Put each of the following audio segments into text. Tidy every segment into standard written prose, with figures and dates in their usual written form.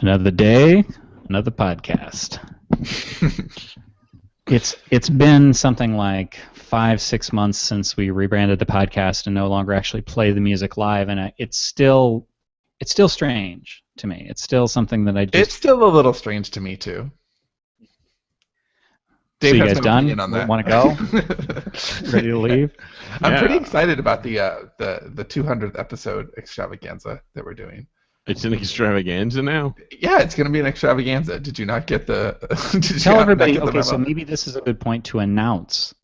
Another day, another podcast. It's been something like 5-6 months since we rebranded the podcast and no longer actually play the music live, and it's still strange to me. It's still something that I just. It's still a little strange to me too. Dave So you has guys no done? opinion on that. Want to go? Ready to leave? I'm pretty excited about the 200th episode extravaganza that we're doing. It's an extravaganza now? Yeah, it's going to be an extravaganza. Did you not get the? Tell everybody. Okay, so maybe this is a good point to announce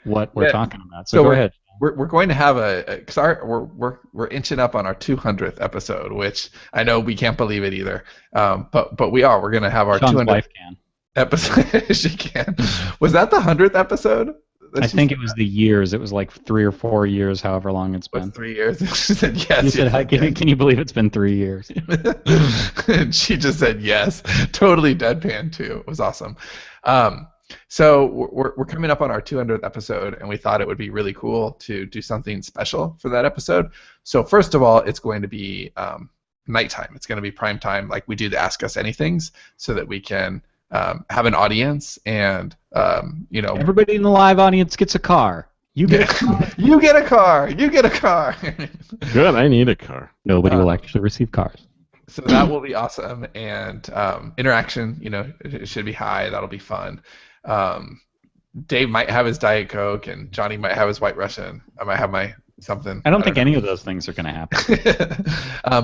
what we're talking about. So go ahead. We're going to have we're inching up on our 200th episode, which I know we can't believe it either. But we are. We're going to have our Sean's 200th wife can. episode. She can. Was that the 100th episode? I think it was the years. It was like 3 or 4 years, however long it's been. 3 years? She said yes. You said, can you believe it's been 3 years? And she just said yes. Totally deadpan, too. It was awesome. So we're coming up on our 200th episode, and we thought it would be really cool to do something special for that episode. So first of all, it's going to be nighttime. It's going to be prime time, like we do the Ask Us Anythings, so that we can have an audience and everybody in the live audience gets a car. You get a car. You get a car. You get a car. Good. I need a car. Nobody will actually receive cars. So that will be awesome, and interaction, it should be high. That'll be fun. Dave might have his Diet Coke, and Johnny might have his White Russian. I might have my something. I don't think any of those things are going to happen.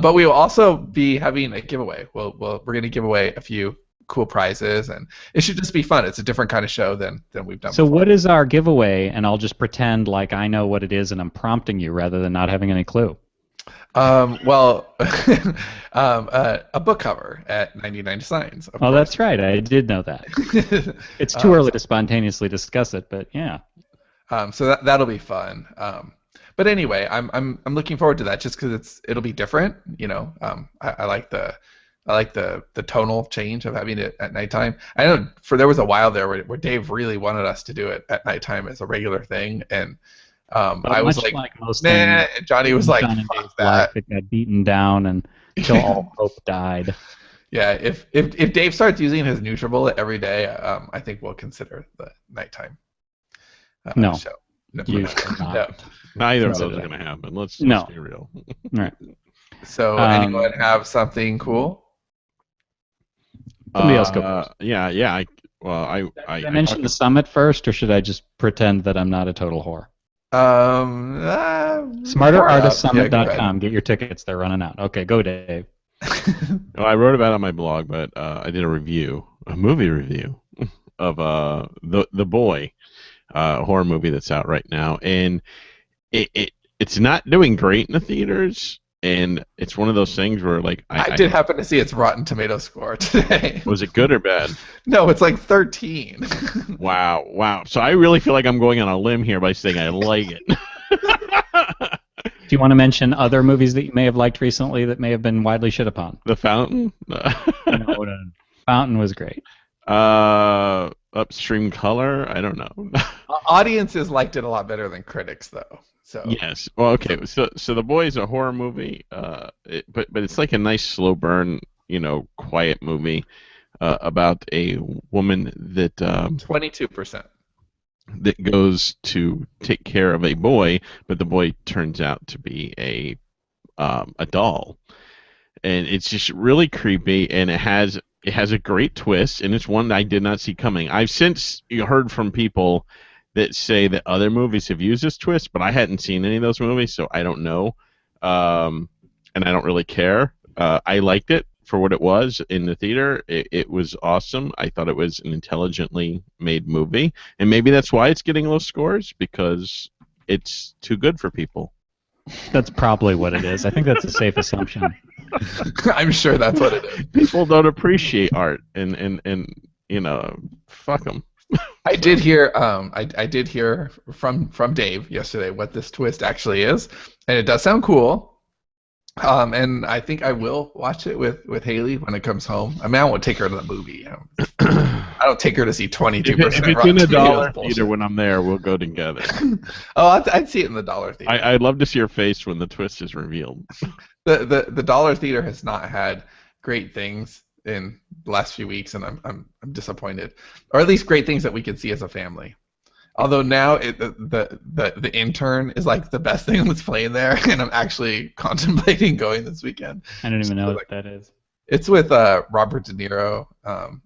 But we will also be having a giveaway. We're going to give away a few cool prizes, and it should just be fun. It's a different kind of show than we've done so before. What is our giveaway? And I'll just pretend like I know what it is and I'm prompting you rather than not having any clue. A book cover at 99 Designs. Oh, that's right. I did know that. It's too early to spontaneously discuss it, but yeah. So that'll be fun. But anyway, I'm looking forward to that just because it'll be different. I like the tonal change of having it at nighttime. I know there was a while there where Dave really wanted us to do it at nighttime as a regular thing, and I was like nah, and Johnny was like, fuck that. It got beaten down until all hope died. Yeah, if Dave starts using his NutriBullet every day, I think we'll consider the nighttime show. No. Neither of those are going to happen. Let's be real. All right. So anyone have something cool? Somebody else go first. Yeah. I mention the summit first, or should I just pretend that I'm not a total whore? SmarterArtistSummit.com. Get your tickets. They're running out. Okay, go, Dave. Well, I wrote about it on my blog, but I did a movie review of The Boy, a horror movie that's out right now, and it's not doing great in the theaters. And it's one of those things where, like, I did happen to see its Rotten Tomato score today. Was it good or bad? No, it's like 13. Wow. So I really feel like I'm going on a limb here by saying I like it. Do you want to mention other movies that you may have liked recently that may have been widely shit upon? The Fountain? No. Fountain was great. Upstream Color? I don't know. Audiences liked it a lot better than critics, though. So. Yes. Well, okay. So The Boy is a horror movie, but it's like a nice slow burn, quiet movie about a woman that 22% that goes to take care of a boy, but the boy turns out to be a doll, and it's just really creepy, and it has a great twist, and it's one that I did not see coming. I've since heard from people that say that other movies have used this twist, but I hadn't seen any of those movies, so I don't know, and I don't really care. I liked it for what it was in the theater. It was awesome. I thought it was an intelligently made movie, and maybe that's why it's getting low scores, because it's too good for people. That's probably what it is. I think that's a safe assumption. I'm sure that's what it is. People don't appreciate art, and fuck them. I did hear from Dave yesterday what this twist actually is, and it does sound cool. And I think I will watch it with Haley when it comes home. I mean, I won't take her to the movie. I don't take her to see 22%. If it's in a dollar theater when I'm there, we'll go together. I'd see it in the dollar theater. I'd love to see your face when the twist is revealed. The dollar theater has not had great things in the last few weeks, and I'm disappointed, or at least great things that we could see as a family. Although now the intern is like the best thing that's playing there, and I'm actually contemplating going this weekend. I don't even know what that is. It's with Robert De Niro,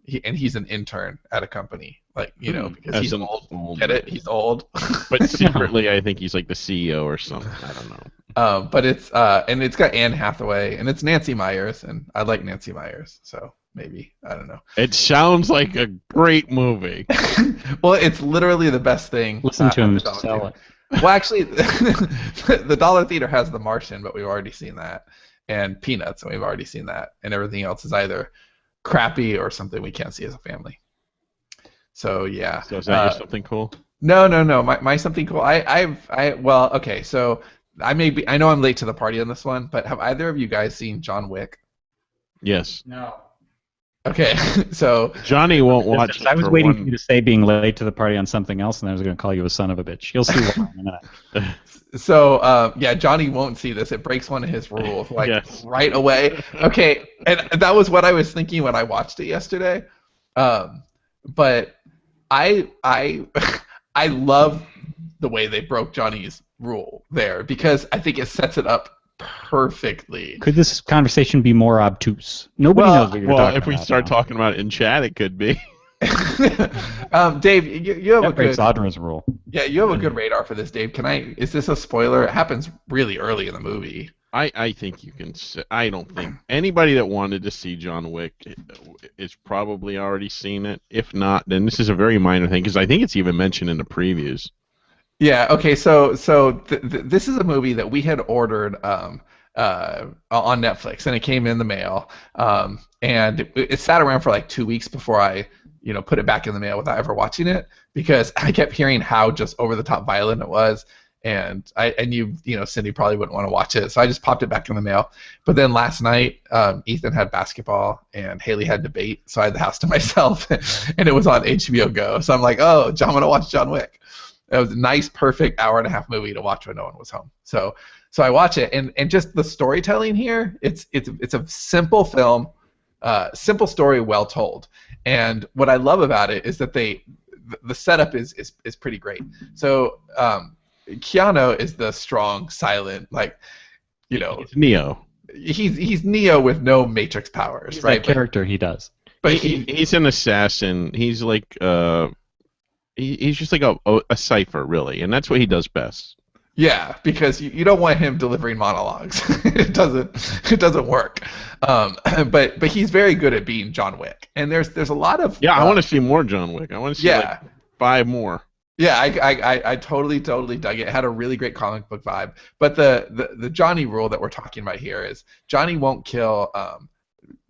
he's an intern at a company, like because he's old. Get it? He's old. But secretly, I think he's like the CEO or something. I don't know. But it's and it's got Anne Hathaway, and it's Nancy Meyers, and I like Nancy Meyers, so maybe, I don't know. It sounds like a great movie. Well, it's literally the best thing. Listen to him sell it. Well, actually, the Dollar Theater has The Martian, but we've already seen that, and Peanuts, and we've already seen that, and everything else is either crappy or something we can't see as a family. So yeah. So is that your something cool? No. My something cool. Well, okay. So I know I'm late to the party on this one, but have either of you guys seen John Wick? Yes. No. Okay, so Johnny won't watch. I was waiting for you to say being late to the party on something else, and I was going to call you a son of a bitch. You'll see why in a minute. So yeah, Johnny won't see this. It breaks one of his rules, like Yes. right away. Okay, and that was what I was thinking when I watched it yesterday. But I I love the way they broke Johnny's rule there, because I think it sets it up perfectly. Could this conversation be more obtuse? Nobody knows what you're talking about. Well, if we start talking about it in chat, it could be. Dave, you have that a breaks good Audra's rule. Yeah, you have a good radar for this, Dave. Is this a spoiler? It happens really early in the movie. I think you can. I don't think anybody that wanted to see John Wick is probably already seen it. If not, then this is a very minor thing, because I think it's even mentioned in the previews. Yeah. Okay. So this is a movie that we had ordered on Netflix, and it came in the mail. And it sat around for like 2 weeks before I put it back in the mail without ever watching it, because I kept hearing how just over the top violent it was. And Cindy probably wouldn't want to watch it, so I just popped it back in the mail. But then last night, Ethan had basketball and Haley had debate, so I had the house to myself, and it was on HBO Go. So I'm like, oh, John, I'm gonna watch John Wick. It was a nice, perfect hour-and-a-half movie to watch when no one was home. So I watch it, and just the storytelling here, it's a simple film, simple story, well told. And what I love about it is that the setup is pretty great. So Keanu is the strong, silent, It's Neo. He's Neo with no Matrix powers, He's right? That character he does. But he's an assassin. He's like he's just like a cipher, really, and that's what he does best. Yeah, because you don't want him delivering monologues. It doesn't work. But he's very good at being John Wick, and there's a lot of I want to see more John Wick. I want to see like 5 more. Yeah, I totally dug it. It had a really great comic book vibe. But the Johnny rule that we're talking about here is Johnny won't kill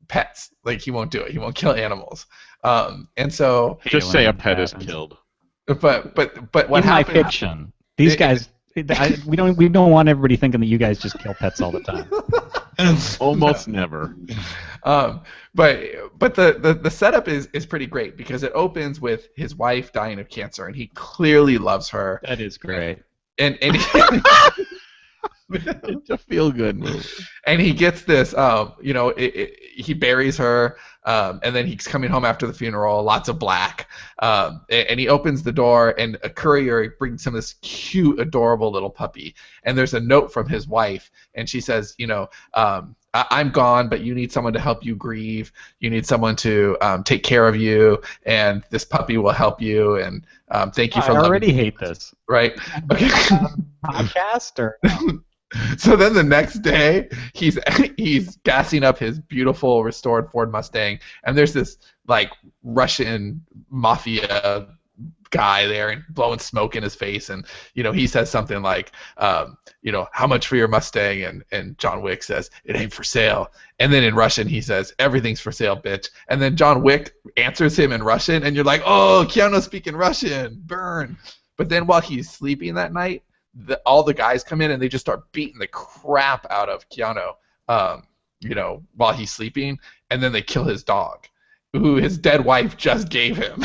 pets. Like, he won't do it. He won't kill animals. And so just say a pet is killed. But what in my happened? fiction, these guys. We don't want everybody thinking that you guys just kill pets all the time. Almost never. But the setup is pretty great, because it opens with his wife dying of cancer, and he clearly loves her. That is great. And It's a feel-good movie. And he gets this, he buries her, and then he's coming home after the funeral, lots of black, and he opens the door, and a courier brings him this cute, adorable little puppy, and there's a note from his wife, and she says, I'm gone, but you need someone to help you grieve. You need someone to take care of you, and this puppy will help you. And thank you for loving me. I already hate this. Right? Okay. Podcast or no? So then the next day, he's gassing up his beautiful restored Ford Mustang, and there's this like Russian mafia guy there and blowing smoke in his face, and he says something like how much for your Mustang, and John Wick says it ain't for sale, and then in Russian he says everything's for sale, bitch, and then John Wick answers him in Russian, and you're like, oh, Keanu's speaking Russian, burn. But then while he's sleeping that night, all the guys come in and they just start beating the crap out of Keanu while he's sleeping, and then they kill his dog, who his dead wife just gave him.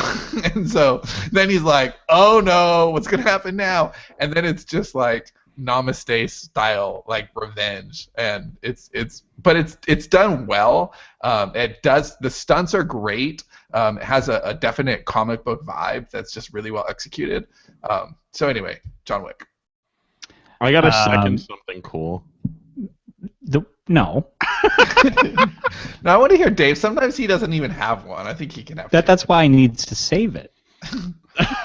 And so then he's like, oh no, what's going to happen now? And then it's just like Namaste style like revenge, and it's done well. The stunts are great. It has a definite comic book vibe that's just really well executed. So anyway, John Wick. I got to second something cool. No. Now I want to hear Dave. Sometimes he doesn't even have one. I think he can have. That's why he needs to save it.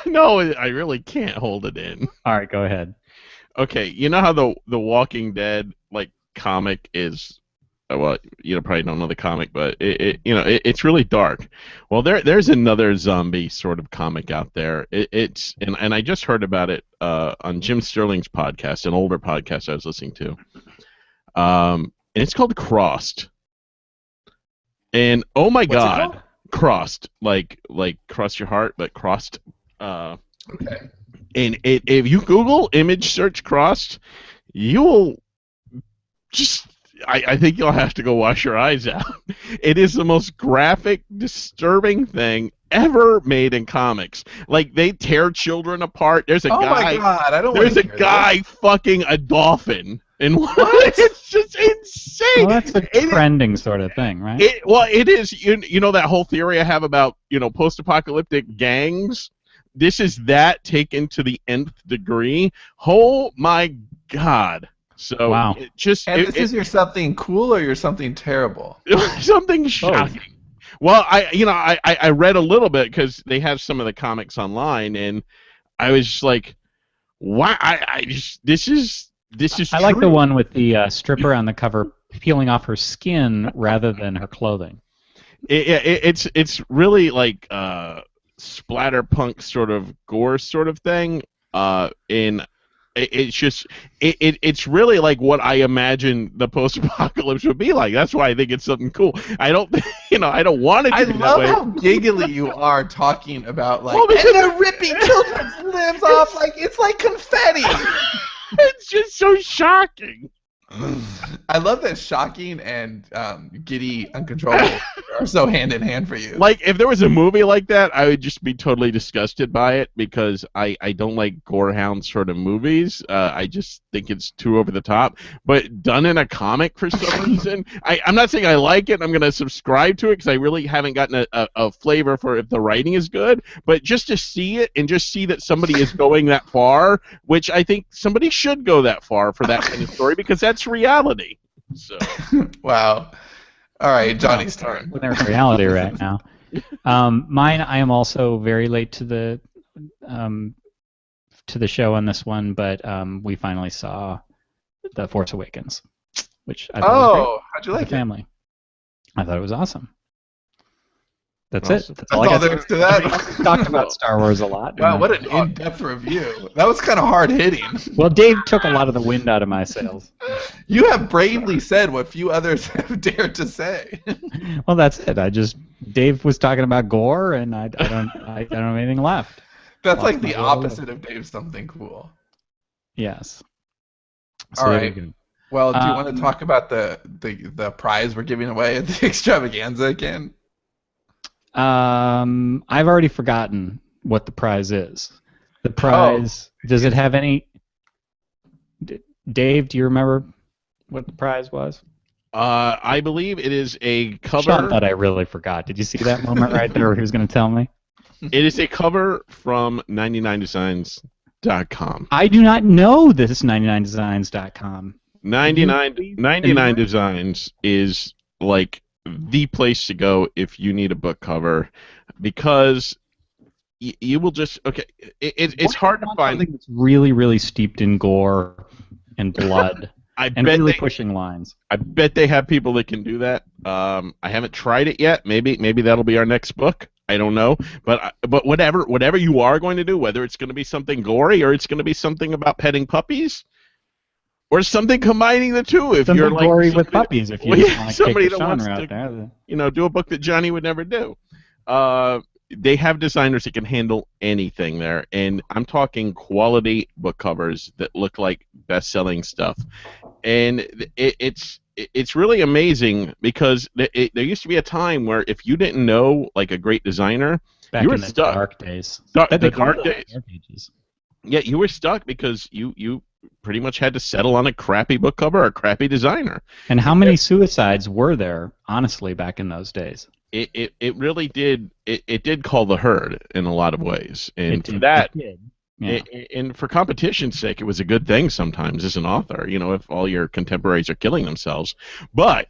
No, I really can't hold it in. All right, go ahead. Okay, you know how the Walking Dead like comic is. Well, you probably don't know the comic, but it's really dark. Well, there's another zombie sort of comic out there. And I just heard about it on Jim Sterling's podcast, an older podcast I was listening to. And it's called Crossed. And oh my God, Crossed, like cross your heart, but crossed. Okay. And if you Google image search Crossed, you'll just. I think you'll have to go wash your eyes out. It is the most graphic, disturbing thing ever made in comics. Like, they tear children apart. There's a guy. Oh my God! I don't. There's a guy fucking a dolphin. And it's just insane. Well, that's a trending sort of thing, right? It is. You know that whole theory I have about post-apocalyptic gangs. This is that taken to the nth degree. Oh my God. So wow. This is your something cool or your something terrible? Something shocking. Well, I read a little bit because they have some of the comics online, and I was just like, "Why? This is." I like the one with the stripper on the cover peeling off her skin rather than her clothing. It's really like splatterpunk sort of gore sort of thing, It's really like what I imagine the post-apocalypse would be like. That's why I think it's something cool. I don't want it to be that way. I love how giggly you are talking about and they're ripping children's limbs off like it's like confetti. It's just so shocking. I love that shocking and giddy, uncontrollable are so hand in hand for you. Like, if there was a movie like that, I would just be totally disgusted by it because I don't like gorehound sort of movies. I just think it's too over the top. But done in a comic for some reason, I'm not saying I like it. I'm going to subscribe to it because I really haven't gotten a flavor for if the writing is good. But just to see it and just see that somebody is going that far, which I think somebody should go that far for that kind of story because that's reality. So. Wow. All right, Johnny's turn. There's reality right now. Mine, I am also very late to the show on this one, but we finally saw The Force Awakens, which I thought was great. How'd you like it? Family. I thought it was awesome. That's awesome. it. That's all there is to that. We talked about Star Wars a lot. Wow, what an in-depth review. That was kind of hard-hitting. Well, Dave took a lot of the wind out of my sails. You have bravely said what few others have dared to say. Well, that's it. Dave was talking about gore, and I don't have anything left. That's like the opposite of Dave's something cool. Yes. So all right. Well, do you want to talk about the prize we're giving away at the extravaganza again? I've already forgotten what the prize is. The prize, does it have any... Dave, do you remember what the prize was? I believe it is a cover... Sean thought I really forgot. Did you see that moment right there where he was going to tell me? It is a cover from 99designs.com. I do not know this 99designs.com. 99 Designs is like... the place to go if you need a book cover, because you will just it's hard to find something that's really, really steeped in gore and blood and really pushing lines. I bet they have people that can do that. I haven't tried it yet. Maybe that'll be our next book. I don't know, but whatever you are going to do, whether it's going to be something gory or it's going to be something about petting puppies. Or something combining the two. If something you're like gory with puppies, if you want to somebody take the that wants genre to, out there. do a book that Johnny would never do. They have designers that can handle anything there, and I'm talking quality book covers that look like best-selling stuff. And it's really amazing because there used to be a time where if you didn't know like a great designer, Back you were in the stuck. dark days. The dark days. Yeah, you were stuck because you pretty much had to settle on a crappy book cover or a crappy designer. And how many suicides were there, honestly, back in those days? It really did. It did call the herd in a lot of ways, and for that. It did. Yeah. And for competition's sake, it was a good thing sometimes as an author, if all your contemporaries are killing themselves. But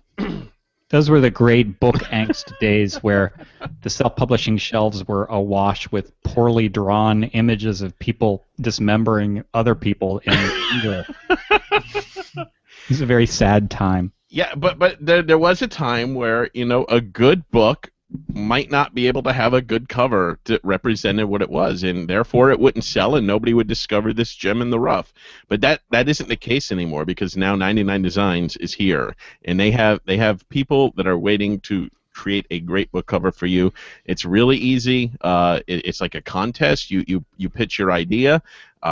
those were the great book angst days where the self-publishing shelves were awash with poorly drawn images of people dismembering other people in anger. It was a very sad time. Yeah, but there was a time where, a good book might not be able to have a good cover that represented what it was, and therefore it wouldn't sell and nobody would discover this gem in the rough. But that isn't the case anymore, because now 99 Designs is here, and they have people that are waiting to create a great book cover for you. It's really easy. It's like a contest. You pitch your idea.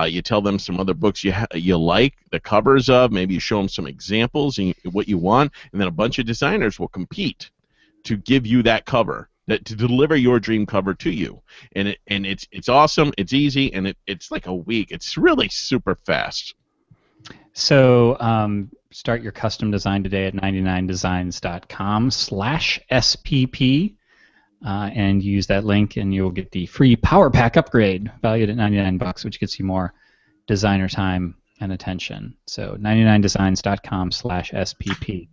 You tell them some other books you like the covers of. Maybe you show them some examples and what you want, and then a bunch of designers will compete to give you that cover, to deliver your dream cover to you, and it's awesome. It's easy, and it's like a week. It's really super fast. So start your custom design today at 99designs.com/SPP, and use that link, and you'll get the free Power Pack upgrade valued at $99, which gets you more designer time and attention. So 99designs.com/SPP.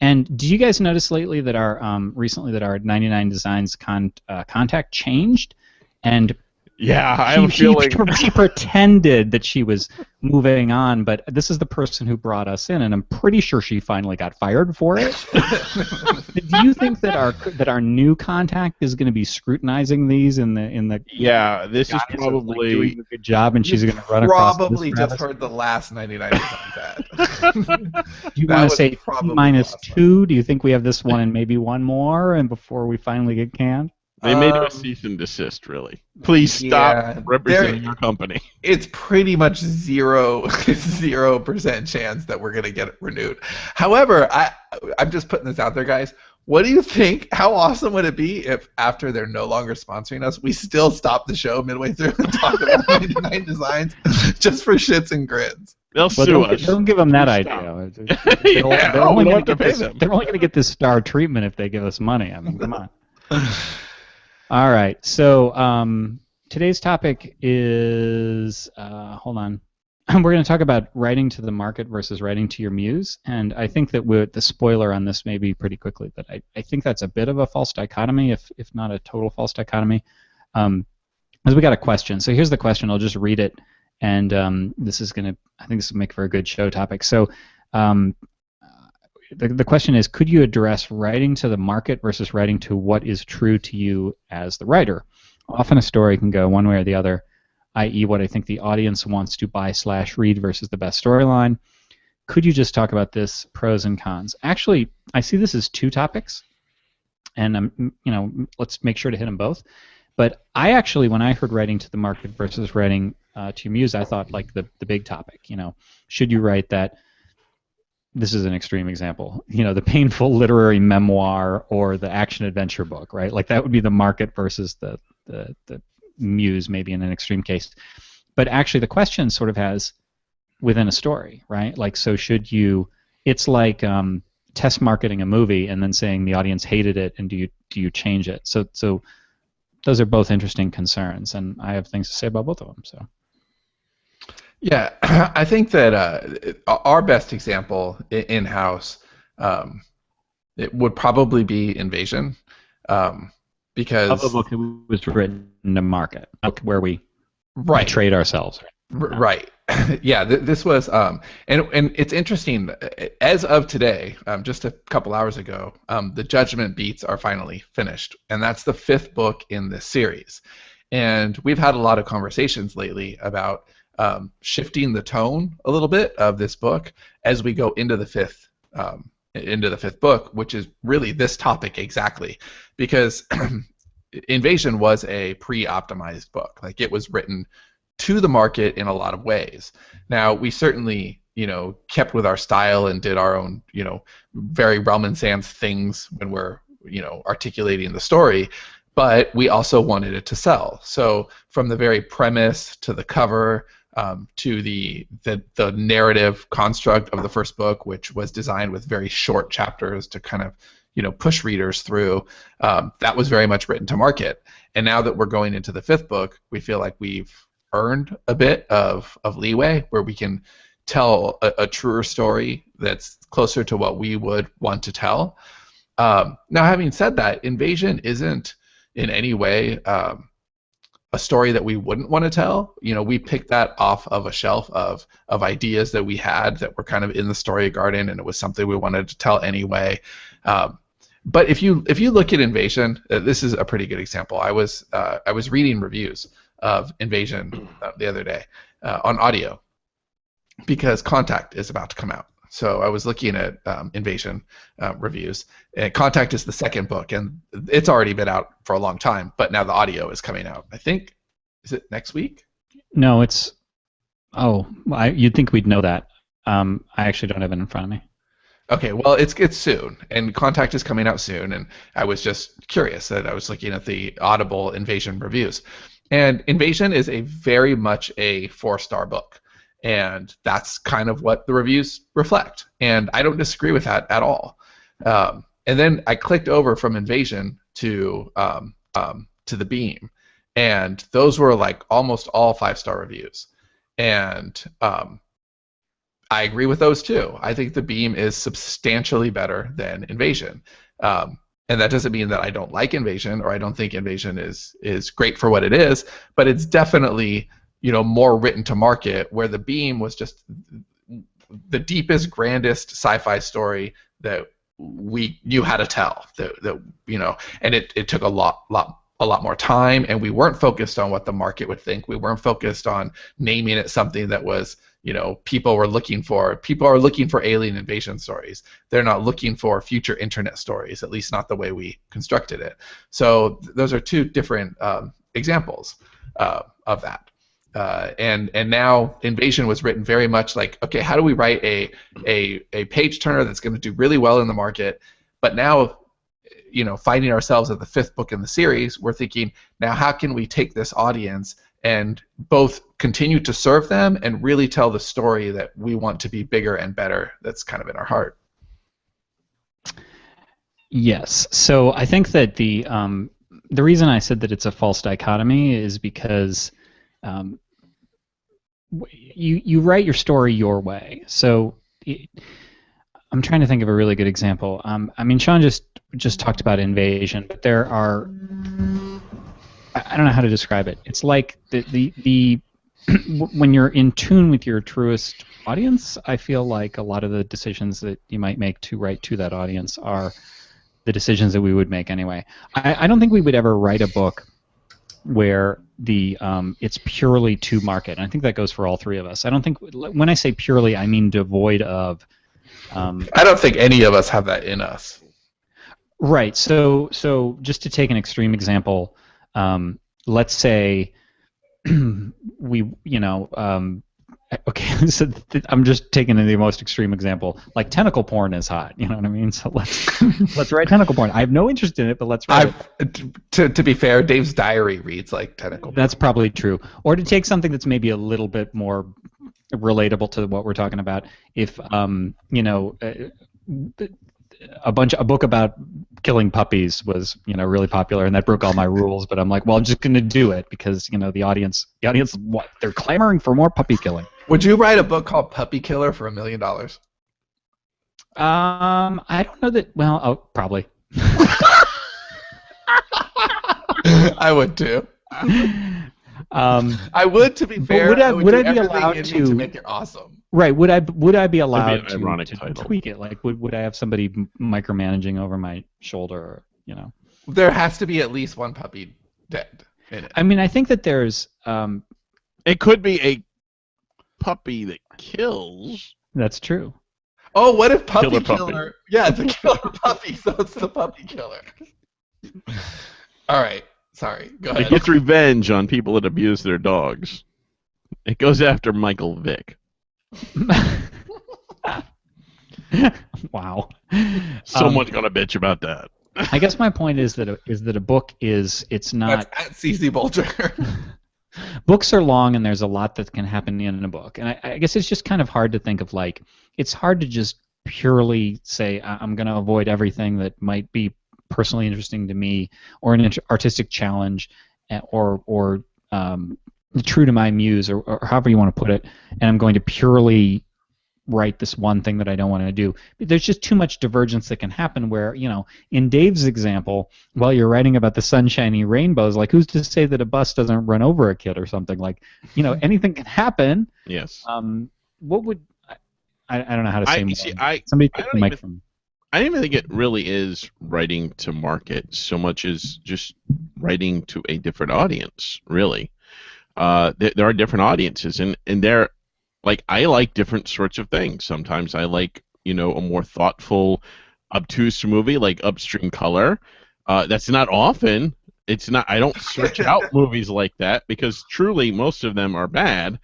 And did you guys notice lately that recently that our 99 Designs contact changed? And yeah, I have a feeling she pretended that she was moving on, but this is the person who brought us in, and I'm pretty sure she finally got fired for it. Do you think that our new contact is going to be scrutinizing these in the? Yeah, this is probably doing a good job, and she's going to run across. Probably just heard the last 99 Designs ad. Do you want to say -2? Do you think we have this one and maybe one more, and before we finally get canned? They may do a cease and desist, really. Please stop representing your company. It's pretty much 0% chance that we're going to get it renewed. However, I'm just putting this out there, guys. What do you think? How awesome would it be if, after they're no longer sponsoring us, we still stop the show midway through and talk about 99 Designs just for shits and grins? They'll sue us. Don't give them that idea. They're only going to get this star treatment if they give us money. I mean, come on. All right, so today's topic is, hold on, we're going to talk about writing to the market versus writing to your muse, and I think that the spoiler on this may be pretty quickly, but I think that's a bit of a false dichotomy, if not a total false dichotomy, as we got a question. So here's the question, I'll just read it, and I think this will make for a good show topic. So the question is, could you address writing to the market versus writing to what is true to you as the writer? Often a story can go one way or the other, i.e. what I think the audience wants to buy/read versus the best storyline. Could you just talk about this, pros and cons? Actually, I see this as two topics, and let's make sure to hit them both. But I actually, when I heard writing to the market versus writing to your muse, I thought like the big topic. Should you write that? This is an extreme example. The painful literary memoir or the action adventure book, right? Like that would be the market versus the muse, maybe in an extreme case. But actually, the question sort of has within a story, right? Like, so should you? It's like test marketing a movie and then saying the audience hated it, and do you change it? So those are both interesting concerns, and I have things to say about both of them. So. Yeah, I think that our best example in-house it would probably be Invasion, because of a book that was written to market, where we trade ourselves. Right. Yeah, this was, and it's interesting. As of today, just a couple hours ago, the Judgment Beats are finally finished, and that's the 5th book in this series. And we've had a lot of conversations lately about shifting the tone a little bit of this book as we go into the fifth book, which is really this topic exactly, because Invasion was a pre-optimized book. Like, it was written to the market in a lot of ways. Now, we certainly, kept with our style and did our own, very Realm and Sands things when we're, articulating the story, but we also wanted it to sell. So from the very premise to the cover, to the narrative construct of the first book, which was designed with very short chapters to kind of push readers through. That was very much written to market. And now that we're going into the fifth book, we feel like we've earned a bit of leeway where we can tell a truer story that's closer to what we would want to tell. Now, having said that, Invasion isn't in any way a story that we wouldn't want to tell. We picked that off of a shelf of ideas that we had that were kind of in the story garden, and it was something we wanted to tell anyway. But if you look at Invasion, this is a pretty good example. I was reading reviews of Invasion the other day on audio because Contact is about to come out. So I was looking at Invasion reviews. And Contact is the second book, and it's already been out for a long time, but now the audio is coming out. I think, is it next week? No, it's... Oh, you'd think we'd know that. I actually don't have it in front of me. Okay, well, it's soon, and Contact is coming out soon, and I was just curious that I was looking at the Audible Invasion reviews. And Invasion is very much a 4-star book. And that's kind of what the reviews reflect. And I don't disagree with that at all. And then I clicked over from Invasion to the Beam, and those were like almost all 5-star reviews. And I agree with those too. I think the Beam is substantially better than Invasion. And that doesn't mean that I don't like Invasion or I don't think Invasion is great for what it is, but it's definitely more written to market, where the Beam was just the deepest, grandest sci-fi story that we knew how to tell. And it took a lot more time, and we weren't focused on what the market would think. We weren't focused on naming it something that was people were looking for. People are looking for alien invasion stories. They're not looking for future internet stories, at least not the way we constructed it. So those are two different examples of that. And now Invasion was written very much like, okay, how do we write a page turner that's going to do really well in the market? But now, finding ourselves at the 5th book in the series, we're thinking, now how can we take this audience and both continue to serve them and really tell the story that we want to be bigger and better, that's kind of in our heart? Yes. So I think that the reason I said that it's a false dichotomy is because you write your story your way. So I'm trying to think of a really good example. I mean, Sean just talked about Invasion, but there are, I don't know how to describe it. It's like the when you're in tune with your truest audience, I feel like a lot of the decisions that you might make to write to that audience are the decisions that we would make anyway. I don't think we would ever write a book where it's purely to market. And I think that goes for all three of us. I don't think, when I say purely, I mean devoid of. I don't think any of us have that in us. Right. So just to take an extreme example, let's say okay, so I'm just taking the most extreme example. Like tentacle porn is hot, you know what I mean? So let's write tentacle porn. I have no interest in it, but let's write it. To be fair, Dave's diary reads like tentacle porn. That's probably true. Or to take something that's maybe a little bit more relatable to what we're talking about. If a book about killing puppies was really popular, and that broke all my rules, but I'm like, well, I'm just going to do it because the audience what, they're clamoring for more puppy killing. Would you write a book called Puppy Killer for $1 million? I don't know that. Well, probably. I would too. I would, to be fair. Would I be allowed to make it awesome? Right. Would I be allowed to tweak it? Like, would I have somebody micromanaging over my shoulder? There has to be at least one puppy dead in it. I mean, I think that there's. It could be a puppy that kills. That's true. Oh, what if Puppy Killer Killer? puppy. Yeah, it's a killer puppy, so it's the Puppy Killer. All right. Sorry. Go ahead. It gets revenge on people that abuse their dogs. It goes after Michael Vick. Wow. Someone's gonna bitch about that. I guess my point is that a book it's not. That's at CC Bulger. Books are long, and there's a lot that can happen in a book. And I guess it's just kind of hard to think of, like, it's hard to just purely say I'm going to avoid everything that might be personally interesting to me, or an artistic challenge, or true to my muse, or however you want to put it, and I'm going to purely write this one thing that I don't want to do. There's just too much divergence that can happen where, in Dave's example, while you're writing about the sunshiny rainbows, like, who's to say that a bus doesn't run over a kid or something? Like, anything can happen. Yes. What would... I don't know how to say more. Somebody take the mic from... I don't even think it really is writing to market so much as just writing to a different audience, really. There are different audiences, and they're... Like, I like different sorts of things. Sometimes I like, a more thoughtful, obtuse movie like Upstream Color. That's not often. It's not. I don't search out movies like that because truly most of them are bad.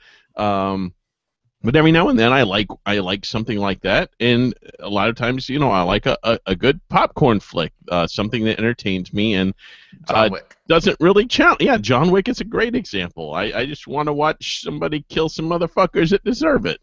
But every now and then I like something like that, and a lot of times, I like a good popcorn flick, something that entertains me and John Wick. Doesn't really challenge. Yeah, John Wick is a great example. I just want to watch somebody kill some motherfuckers that deserve it.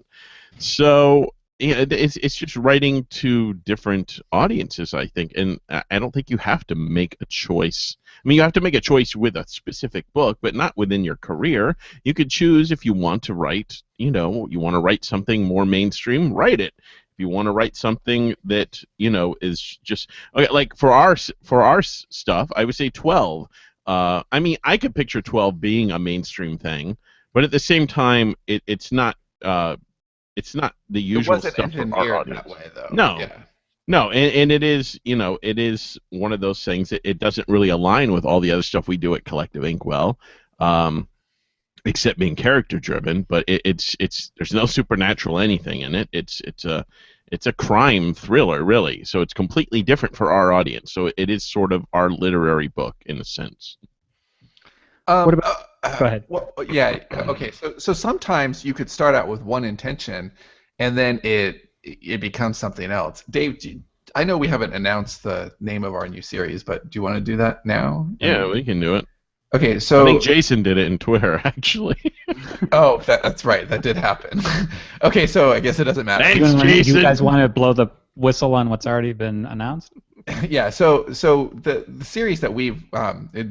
So yeah, it's just writing to different audiences, I think, and I don't think you have to make a choice. I mean, you have to make a choice with a specific book, but not within your career. You could choose if you want to write, you want to write something more mainstream, write it. If you want to write something that, is just okay, like for our stuff, I would say 12. I mean, I could picture 12 being a mainstream thing, but at the same time, it's not the usual stuff for our audience. That way, though. No. Yeah. No, and it is, it is one of those things that it doesn't really align with all the other stuff we do at Collective Inkwell, except being character driven. But it's there's no supernatural anything in it. It's a crime thriller, really. So it's completely different for our audience. So it is sort of our literary book in a sense. What about? Go ahead. Well, yeah. Okay. So sometimes you could start out with one intention, and then it becomes something else. Dave, I know we haven't announced the name of our new series, but do you want to do that now? Yeah, we can do it. Okay, so I think Jason did it in Twitter, actually. Oh, that's right. That did happen. Okay, so I guess it doesn't matter. Thanks, Jason. Do you guys want to blow the whistle on what's already been announced? Yeah, so the series that we've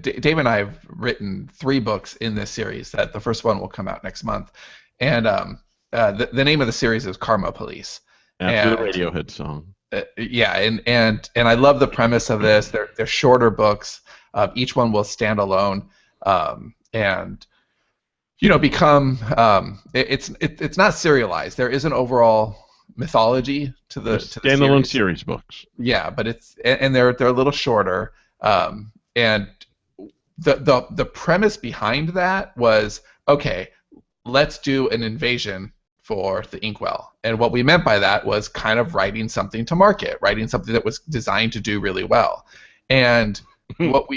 Dave and I have written 3 books in this series. That the first one will come out next month, and the name of the series is Karma Police. After the Radiohead song. Yeah, and I love the premise of this. They're shorter books. Each one will stand alone, and become. It's not serialized. There is an overall mythology to the standalone series books. Yeah, but they're a little shorter, and the premise behind that was, okay, let's do an invasion for the Inkwell. And what we meant by that was kind of writing something to market, writing something that was designed to do really well. And what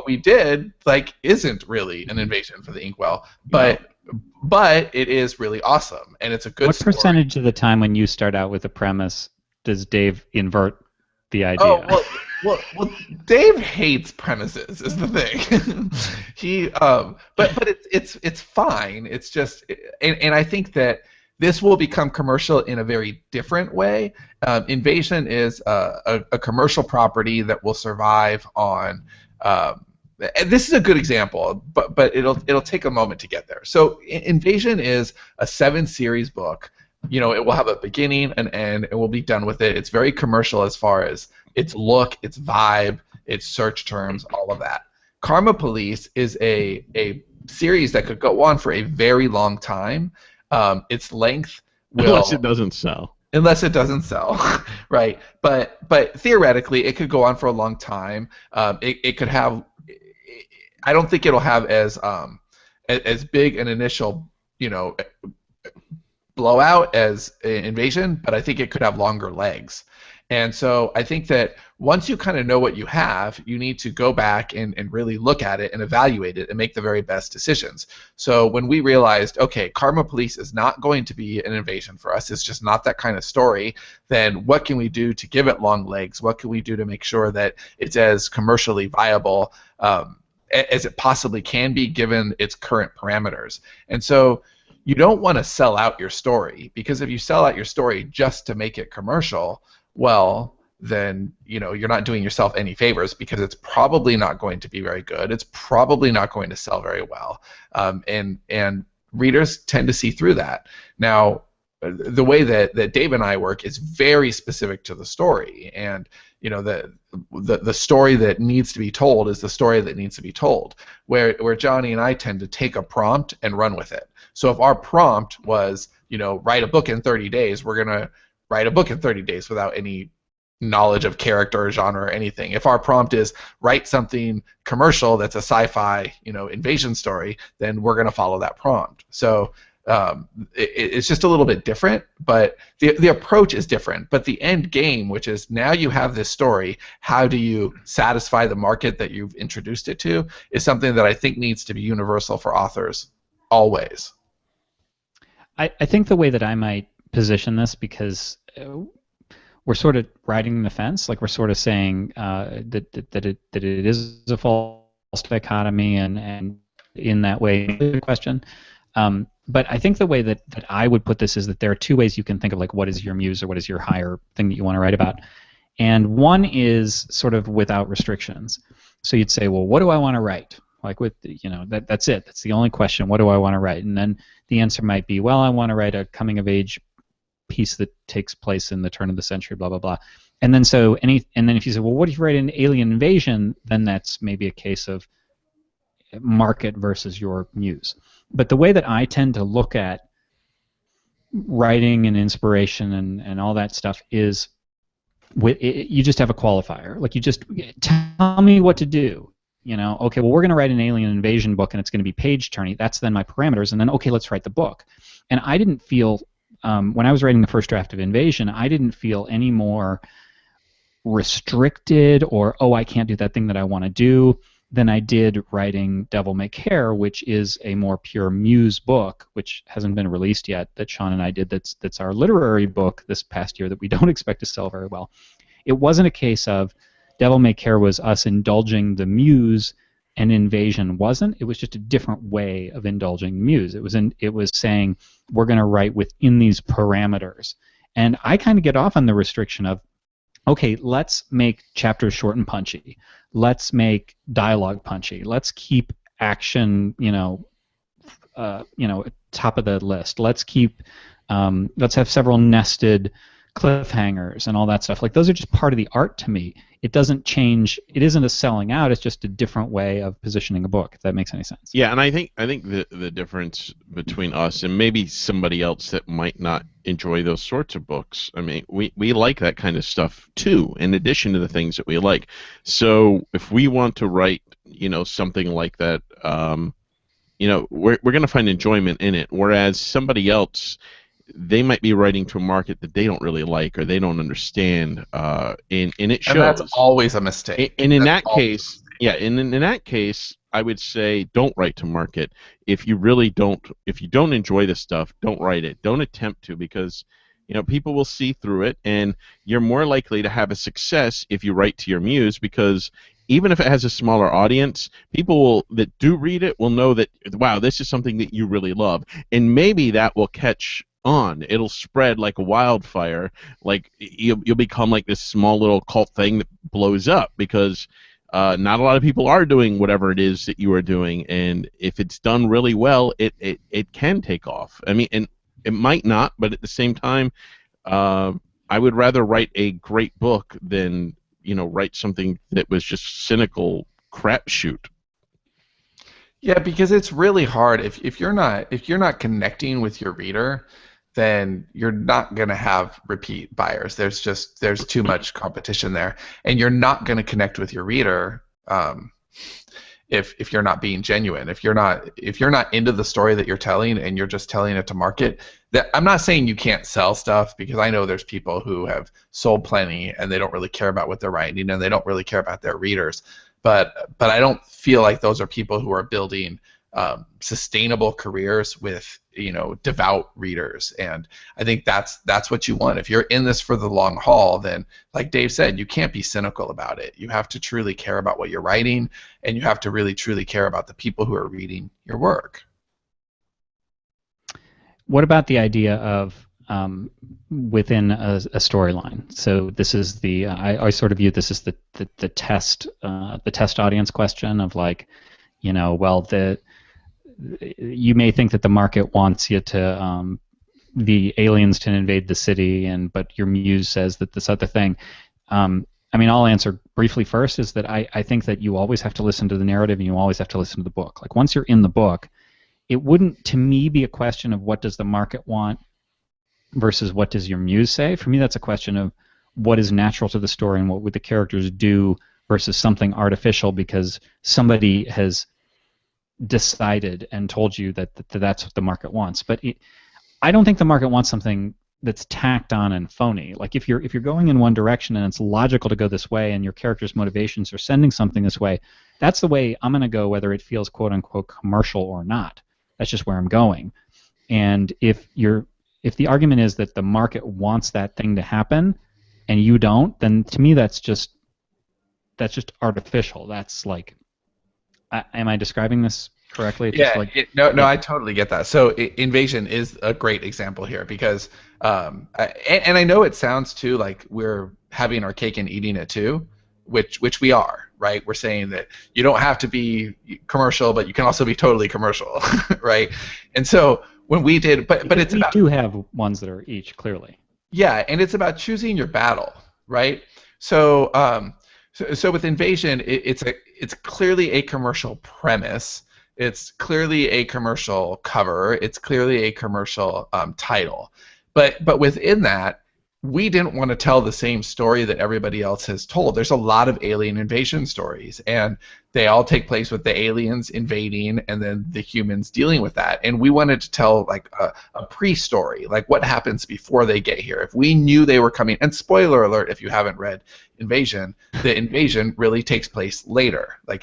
we did, like, isn't really an invasion for the Inkwell, but it is really awesome, and it's a good story. What percentage of the time when you start out with a premise does Dave invert the idea? Oh, well, Dave hates premises is the thing. But it's fine. It's just, and I think that this will become commercial in a very different way. Invasion is a commercial property that will survive on. And this is a good example, but it'll take a moment to get there. So Invasion is a 7-series book. It will have a beginning, an end, and we'll be done with it. It's very commercial as far as its look, its vibe, its search terms, all of that. Karma Police is a series that could go on for a very long time. Its length will... Unless it doesn't sell. Unless it doesn't sell, right? But theoretically, it could go on for a long time. It could have... I don't think it'll have as big an initial, blowout as Invasion, but I think it could have longer legs. And so I think that once you kind of know what you have, you need to go back and really look at it and evaluate it and make the very best decisions. So when we realized, okay, Karma Police is not going to be an invasion for us, it's just not that kind of story, then what can we do to give it long legs? What can we do to make sure that it's as commercially viable as it possibly can be given its current parameters. And so you don't want to sell out your story, because if you sell out your story just to make it commercial, well, then you're not doing yourself any favors, because it's probably not going to be very good. It's probably not going to sell very well, and readers tend to see through that. Now, the way that Dave and I work is very specific to the story, and the story that needs to be told is the story that needs to be told. Where Johnny and I tend to take a prompt and run with it. So if our prompt was, write a book in 30 days, we're gonna write a book in 30 days without any knowledge of character or genre or anything. If our prompt is write something commercial that's a sci-fi, invasion story, then we're gonna follow that prompt. So it's just a little bit different, but the approach is different. But the end game, which is now you have this story, how do you satisfy the market that you've introduced it to, is something that I think needs to be universal for authors always. I think the way that I might position this, because we're sort of riding the fence, like we're sort of saying that it is a false dichotomy, and in that way, the question. But I think the way that I would put this is that there are two ways you can think of, like, what is your muse or what is your higher thing that you want to write about. And one is sort of without restrictions. So you'd say, well, what do I want to write? Like, with, that's it. That's the only question. What do I want to write? And then the answer might be, well, I want to write a coming-of-age piece that takes place in the turn of the century, blah, blah, blah. And then if you say, well, what if you write an alien invasion? Then that's maybe a case of market versus your muse. But the way that I tend to look at writing and inspiration and all that stuff is, you just have a qualifier. Like, you just tell me what to do. Okay, well, we're going to write an alien invasion book, and it's going to be page-turny. That's then my parameters. And then, okay, let's write the book. And I didn't feel, when I was writing the first draft of Invasion, I didn't feel any more restricted or, oh, I can't do that thing that I want to do, than I did writing Devil May Care, which is a more pure muse book, which hasn't been released yet, that Sean and I did. That's our literary book this past year that we don't expect to sell very well. It wasn't a case of Devil May Care was us indulging the muse, and Invasion wasn't. It was just a different way of indulging the muse. It was saying, we're going to write within these parameters. And I kind of get off on the restriction of, okay, let's make chapters short and punchy. Let's make dialogue punchy. Let's keep action, top of the list. Let's have several nested cliffhangers and all that stuff. Like, those are just part of the art to me. It doesn't change. It isn't a selling out. It's just a different way of positioning a book, if that makes any sense. Yeah, and I think the difference between us and maybe somebody else that might not enjoy those sorts of books, I mean, we like that kind of stuff too, in addition to the things that we like. So if we want to write, something like that, we're going to find enjoyment in it, whereas somebody else, they might be writing to a market that they don't really like or they don't understand, and it shows. And that's always a mistake. And in that case, in that case, I would say don't write to market. If you don't enjoy the stuff, don't write it. Don't attempt to, because people will see through it, and you're more likely to have a success if you write to your muse, because even if it has a smaller audience, people that do read it will know that, wow, this is something that you really love, and maybe that will catch on. It'll spread like a wildfire. Like, you'll become like this small little cult thing that blows up, because not a lot of people are doing whatever it is that you are doing, and if it's done really well, it can take off. I mean, and it might not, but at the same time, I would rather write a great book than write something that was just cynical crapshoot. Yeah, because it's really hard if you're not connecting with your reader, then you're not going to have repeat buyers. There's too much competition there, and you're not going to connect with your reader if you're not being genuine. If you're not into the story that you're telling and you're just telling it to market. I'm not saying you can't sell stuff, because I know there's people who have sold plenty and they don't really care about what they're writing and they don't really care about their readers. But I don't feel like those are people who are building sustainable careers with devout readers. And I think that's what you want. If you're in this for the long haul, then like Dave said, you can't be cynical about it. You have to truly care about what you're writing, and you have to really truly care about the people who are reading your work. What about the idea of within a storyline? So this is I sort of view this as the test audience question of like, well, you may think that the market wants you to the aliens to invade the city, but your muse says that this other thing. I'll answer briefly first is that I think that you always have to listen to the narrative and you always have to listen to the book. Like once you're in the book, it wouldn't, to me, be a question of what does the market want versus what does your muse say. For me, that's a question of what is natural to the story and what would the characters do versus something artificial because somebody has decided and told you that that's what the market wants. But I don't think the market wants something that's tacked on and phony. Like if you're going in one direction and it's logical to go this way and your character's motivations are sending something this way, that's the way I'm going to go whether it feels quote unquote commercial or not. That's just where I'm going. And if the argument is that the market wants that thing to happen and you don't, then to me that's just artificial. That's like, am I describing this correctly? Yeah, I totally get that. So Invasion is a great example here because, and I know it sounds too like we're having our cake and eating it too, which we are, right? We're saying that you don't have to be commercial, but you can also be totally commercial, right? And so when we did, but it's about, we do have ones that are each clearly. Yeah, and it's about choosing your battle, right? So with Invasion, it's clearly a commercial premise. It's clearly a commercial cover. It's clearly a commercial title. But within that, we didn't want to tell the same story that everybody else has told. There's a lot of alien invasion stories, and they all take place with the aliens invading and then the humans dealing with that. And we wanted to tell like a pre-story, like what happens before they get here. If we knew they were coming, and spoiler alert, if you haven't read Invasion, the invasion really takes place later. Like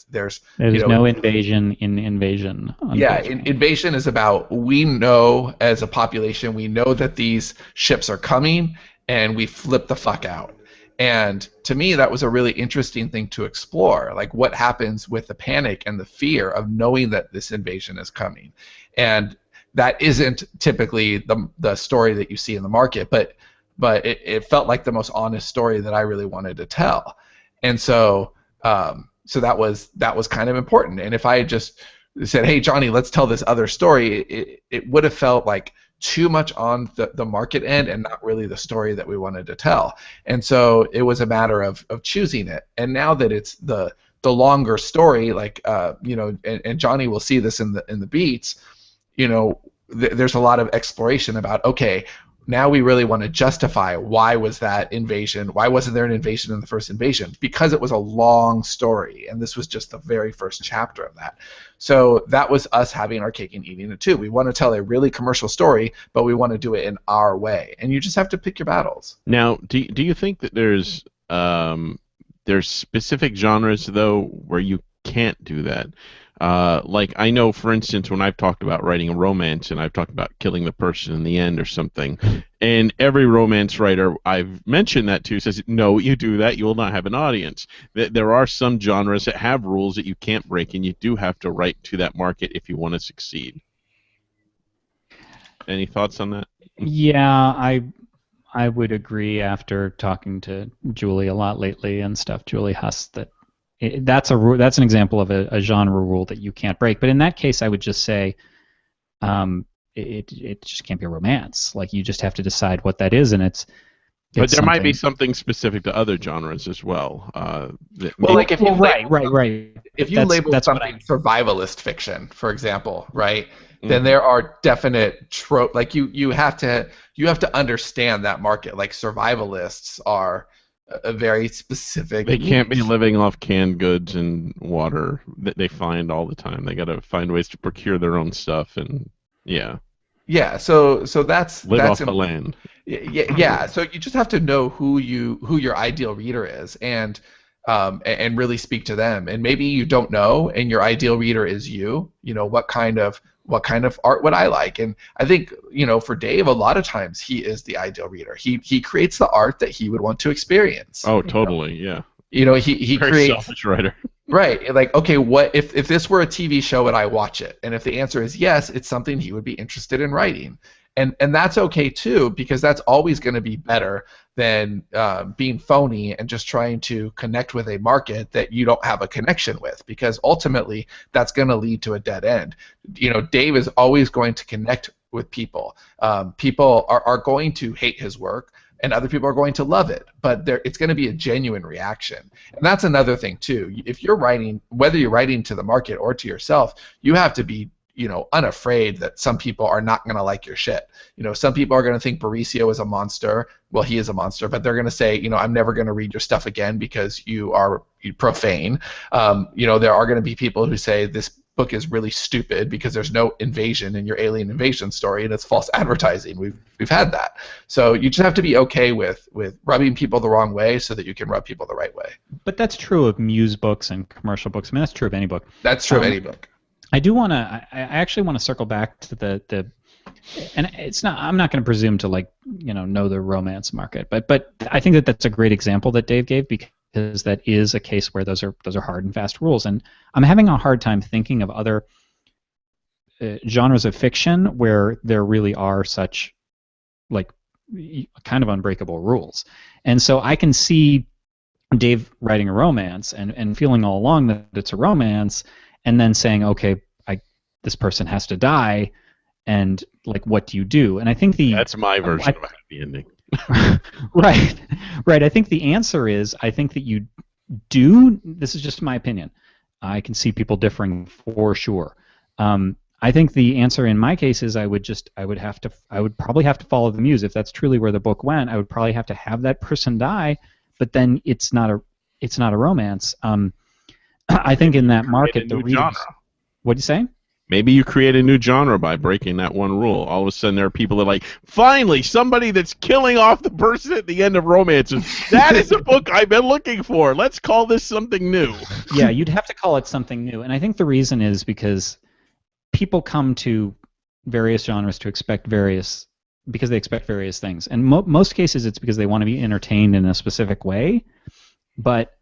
there's no invasion in Invasion. Yeah, Invasion is about, we know as a population, we know that these ships are coming, and we flip the fuck out. And to me, that was a really interesting thing to explore, like what happens with the panic and the fear of knowing that this invasion is coming. And that isn't typically the story that you see in the market, but it felt like the most honest story that I really wanted to tell. And so that was kind of important. And if I had just said, hey, Johnny, let's tell this other story, it would have felt like too much on the market end and not really the story that we wanted to tell. And so it was a matter of choosing it. And now that it's the longer story, like and Johnny will see this in the beats, there's a lot of exploration about, okay, now we really want to justify why was that invasion, why wasn't there an invasion in the first Invasion? Because it was a long story, and this was just the very first chapter of that. So that was us having our cake and eating it too. We want to tell a really commercial story, but we want to do it in our way, and you just have to pick your battles. Now, do you think that there's specific genres though where you can't do that? Like I know, for instance, when I've talked about writing a romance and I've talked about killing the person in the end or something, and every romance writer I've mentioned that to says, no, you do that, you will not have an audience. There are some genres that have rules that you can't break, and you do have to write to that market if you want to succeed. Any thoughts on that? Yeah, I would agree after talking to Julie a lot lately and stuff, Julie Huss, that that's an example of a genre rule that you can't break. But in that case, I would just say it just can't be a romance. Like you just have to decide what that is, and it's but there might be something specific to other genres as well. Like if you right. If you label something survivalist fiction, for example, right, then there are definite trope. Like you have to understand that market. Like survivalists are a very specific. They can't be living off canned goods and water that they find all the time. They got to find ways to procure their own stuff, and yeah. So that's off the land. Yeah. So you just have to know who your ideal reader is, and and really speak to them. And maybe you don't know, and your ideal reader is you. You know, what kind of art would I like? And I think, you know, for Dave, a lot of times he is the ideal reader. He creates the art that he would want to experience. Oh, totally, yeah. You know, he Very creates selfish writer. right. Like, okay, what if this were a TV show would I watch it? And if the answer is yes, it's something he would be interested in writing. And that's okay too, because that's always going to be better than being phony and just trying to connect with a market that you don't have a connection with, because ultimately that's going to lead to a dead end. You know, Dave is always going to connect with people. People are going to hate his work, and other people are going to love it, but it's going to be a genuine reaction. And that's another thing too. If you're writing, whether you're writing to the market or to yourself, you have to be, you know, unafraid that some people are not going to like your shit. You know, some people are going to think Mauricio is a monster. Well, he is a monster, but they're going to say, you know, I'm never going to read your stuff again because you are profane. You know, there are going to be people who say this book is really stupid because there's no invasion in your alien invasion story and it's false advertising. We've had that. So you just have to be okay with rubbing people the wrong way so that you can rub people the right way. But that's true of Muse books and commercial books. I mean, that's true of any book. That's true of any book. I do want to. I actually want to circle back to the, and it's not. I'm not going to presume to know the romance market, but I think that that's a great example that Dave gave, because that is a case where those are hard and fast rules, and I'm having a hard time thinking of other genres of fiction where there really are such kind of unbreakable rules, and so I can see Dave writing a romance and feeling all along that it's a romance, and then saying, okay, this person has to die, and what do you do? And I think that's my version of a happy ending. Right. I think the answer is, I think that you do. This is just my opinion. I can see people differing for sure. I think the answer in my case is I would probably have to follow the Muse. If that's truly where the book went, I would probably have to have that person die, but then it's not a romance. I think in that market, the readers. What'd you say? Maybe you create a new genre by breaking that one rule. All of a sudden, there are people that are like, finally, somebody that's killing off the person at the end of romances. That is a book I've been looking for. Let's call this something new. Yeah, you'd have to call it something new. And I think the reason is because people come to various genres to expect because they expect various things. And most cases, it's because they want to be entertained in a specific way. But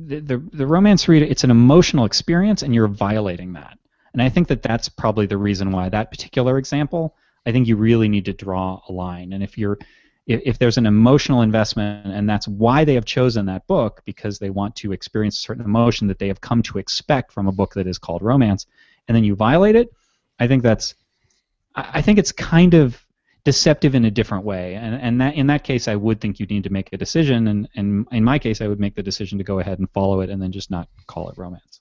the romance reader, it's an emotional experience, and you're violating that. And I think that that's probably the reason why that particular example, I think you really need to draw a line. And if there's an emotional investment, and that's why they have chosen that book, because they want to experience a certain emotion that they have come to expect from a book that is called romance, and then you violate it, I think it's kind of deceptive in a different way, and that in that case I would think you'd need to make a decision, and in my case I would make the decision to go ahead and follow it and then just not call it romance.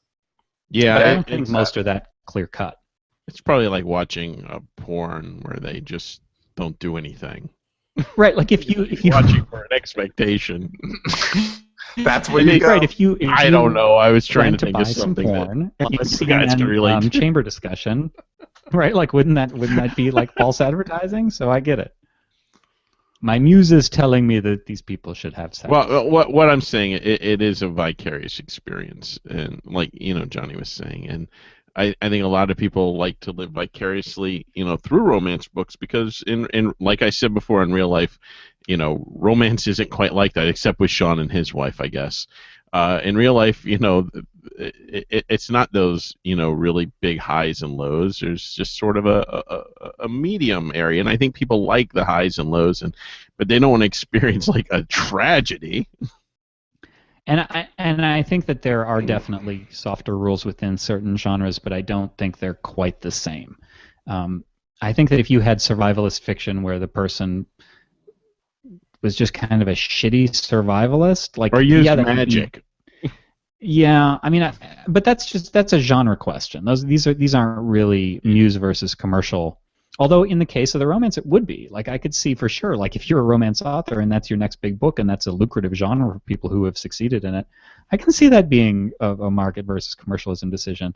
Yeah, but I don't think most are that clear cut. It's probably like watching a porn where they just don't do anything. Right, like if you watching for an expectation. That's where you go. Right, if you I don't know. I was trying to think buy of something some porn, that you you guys can relate to. Chamber discussion. Right, wouldn't that be like false advertising? So I get it. My muse is telling me that these people should have sex. Well, what I'm saying, it is a vicarious experience, and Johnny was saying, and I think a lot of people like to live vicariously, through romance books, because in like I said before, in real life, romance isn't quite like that, except with Sean and his wife, I guess. In real life, it's not those, really big highs and lows. There's just sort of a medium area, and I think people like the highs and lows, but they don't want to experience like a tragedy. And I think that there are definitely softer rules within certain genres, but I don't think they're quite the same. I think that if you had survivalist fiction where the person was just kind of a shitty survivalist, or use magic. Yeah, I mean, but that's a genre question. These aren't really Muse versus commercial. Although in the case of the romance, it would be. I could see for sure, if you're a romance author and that's your next big book and that's a lucrative genre for people who have succeeded in it, I can see that being a market versus commercialism decision.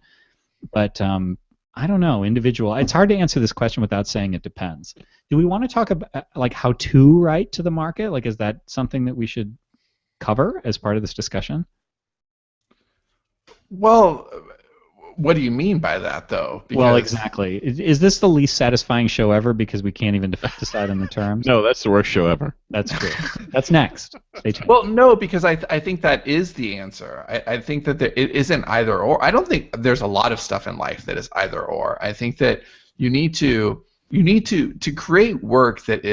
But I don't know, individual. It's hard to answer this question without saying it depends. Do we want to talk about how to write to the market? Is that something that we should cover as part of this discussion? Well, what do you mean by that, though? Well, exactly. Is this the least satisfying show ever because we can't even decide on the terms? No, that's the worst show ever. That's true. That's next. Stay tuned. Well, no, because I think that is the answer. I think that it isn't either or. I don't think there's a lot of stuff in life that is either or. I think that you need to create work that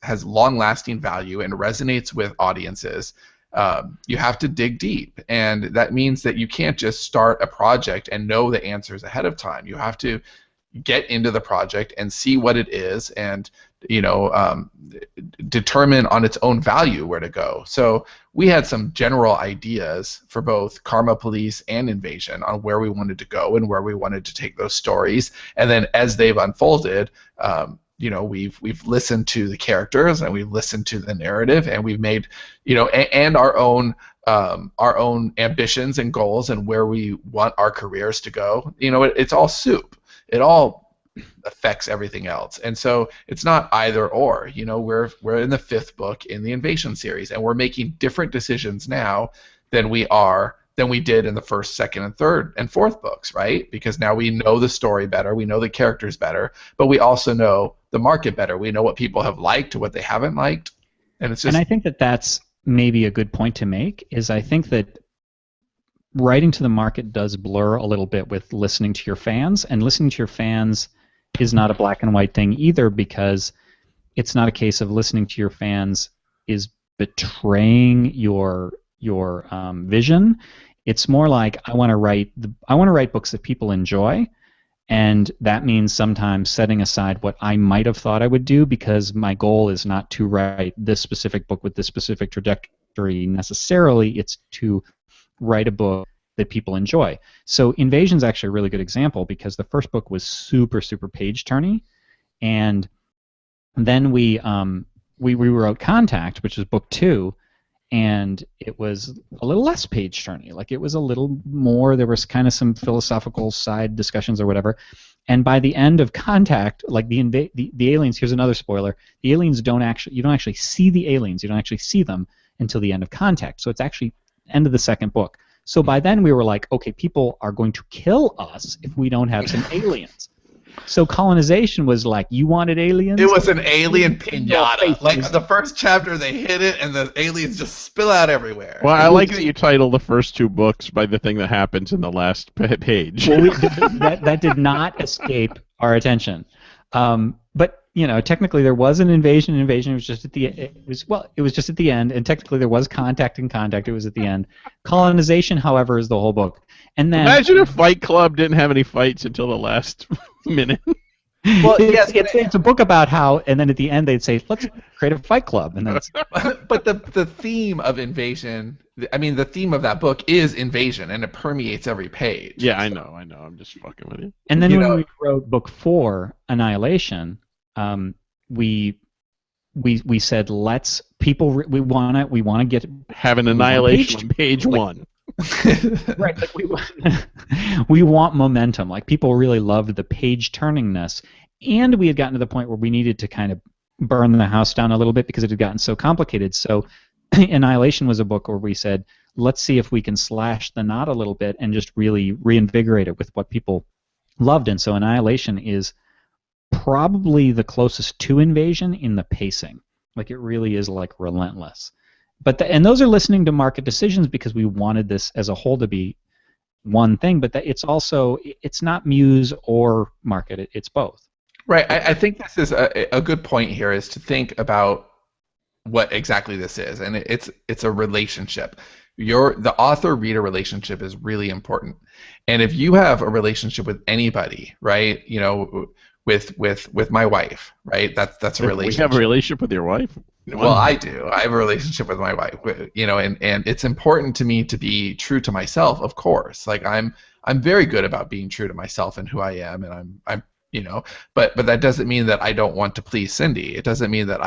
has long-lasting value and resonates with audiences. You have to dig deep, and that means that you can't just start a project and know the answers ahead of time. You have to get into the project and see what it is, and determine on its own value where to go. So we had some general ideas for both Karma Police and Invasion on where we wanted to go and where we wanted to take those stories, and then as they've unfolded, we've listened to the characters and we've listened to the narrative, and we've made and our own ambitions and goals and where we want our careers to go. It's all soup. It all affects everything else, and so it's not either or. We're in the 5th book in the Invasion series, and we're making different decisions now than we did in the 1st, 2nd, and 3rd and 4th books, right? Because now we know the story better, we know the characters better, but we also know the market better. We know what people have liked, what they haven't liked, and it's just. And I think that that's maybe a good point to make. Is I think that writing to the market does blur a little bit with listening to your fans, and listening to your fans is not a black and white thing either, because it's not a case of listening to your fans is betraying your vision. It's more like I want to write books that people enjoy, and that means sometimes setting aside what I might have thought I would do, because my goal is not to write this specific book with this specific trajectory necessarily. It's to write a book that people enjoy. So Invasion's actually a really good example, because the first book was super, super page-turny, and then we wrote Contact, which is book 2, and it was a little less page-turny. Like, it was a little more, there was kind of some philosophical side discussions or whatever, and by the end of Contact, like the aliens, here's another spoiler, the aliens you don't actually see the aliens, you don't actually see them until the end of Contact, so it's actually end of the 2nd book. So by then we were like, okay, people are going to kill us if we don't have some aliens. So colonization was like, you wanted aliens? It was an alien pinata. Like, the first chapter, they hit it, and the aliens just spill out everywhere. Well, I like that you title the first 2 books by the thing that happens in the last page. Well, that did not escape our attention. But technically there was an invasion. Invasion was just at the just at the end, and technically there was Contact and Contact. It was at the end. Colonization, however, is the whole book. And then imagine if Fight Club didn't have any fights until the last minute. Well, yes, it's a book about how, and then at the end they'd say, "Let's create a fight club," and then. But the theme of Invasion, the theme of that book is invasion, and it permeates every page. Yeah, I know. I'm just fucking with you. And then when we wrote book 4, Annihilation, we said we want to have an annihilation on page 1. Right, like we want momentum. Like, people really loved the page turningness, and we had gotten to the point where we needed to kind of burn the house down a little bit because it had gotten so complicated. So Annihilation was a book where we said, let's see if we can slash the knot a little bit and just really reinvigorate it with what people loved. And so Annihilation is probably the closest to Invasion in the pacing. Like, it really is like relentless. And those are listening to market decisions, because we wanted this as a whole to be one thing, but it's not Muse or market, it's both. Right. I think this is a good point here, is to think about what exactly this is, and it's a relationship. The author-reader relationship is really important, and if you have a relationship with anybody, right? With my wife, right? That's a relationship. We have a relationship with your wife? Well, I do. I have a relationship with my wife, and it's important to me to be true to myself, of course. Like, I'm very good about being true to myself and who I am, and I'm but that doesn't mean that I don't want to please Cindy. It doesn't mean that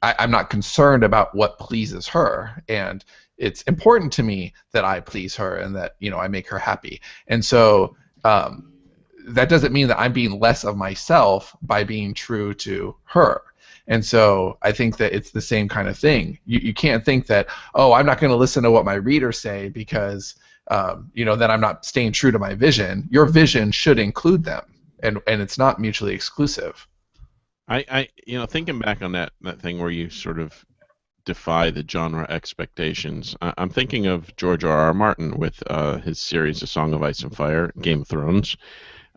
I'm not concerned about what pleases her, and it's important to me that I please her and that I make her happy. And so that doesn't mean that I'm being less of myself by being true to her. And so I think that it's the same kind of thing. You can't think that, oh, I'm not going to listen to what my readers say because then I'm not staying true to my vision. Your vision should include them, and it's not mutually exclusive. Thinking back on that thing where you sort of defy the genre expectations, I'm thinking of George R.R. Martin with his series A Song of Ice and Fire, Game of Thrones.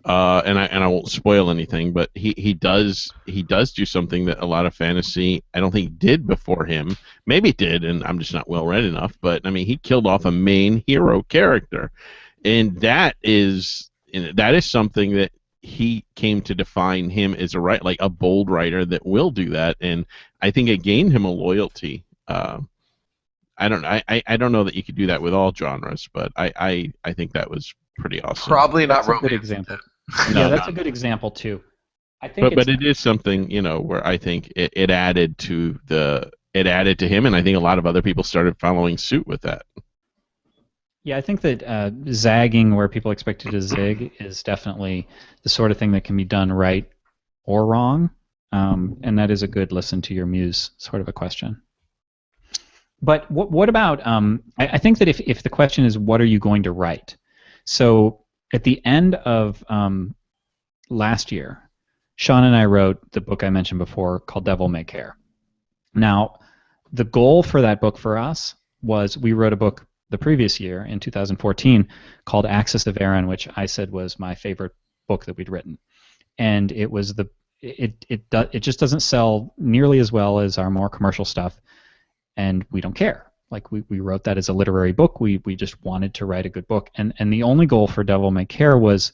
And I won't spoil anything, but he does do something that a lot of fantasy I don't think did before him. Maybe it did, and I'm just not well read enough. But I mean, he killed off a main hero character, and that is something that he came to define him as like a bold writer that will do that, and I think it gained him a loyalty. I don't know that you could do that with all genres, but I think that was pretty awesome. Probably not That's a good example. Yeah, that's a good example too. I think but it is something where I think it added to him, and I think a lot of other people started following suit with that. Yeah, I think that zagging where people expect you to zig is definitely the sort of thing that can be done right or wrong, and that is a good listen to your muse sort of a question. But what about, I think that if the question is what are you going to write, so at the end of last year, Sean and I wrote the book I mentioned before called Devil May Care. Now, the goal for that book for us was we wrote a book the previous year in 2014 called Axis of Aaron, which I said was my favorite book that we'd written, and it was it just doesn't sell nearly as well as our more commercial stuff, and we don't care. Like we wrote that as a literary book. We just wanted to write a good book, and the only goal for Devil May Care was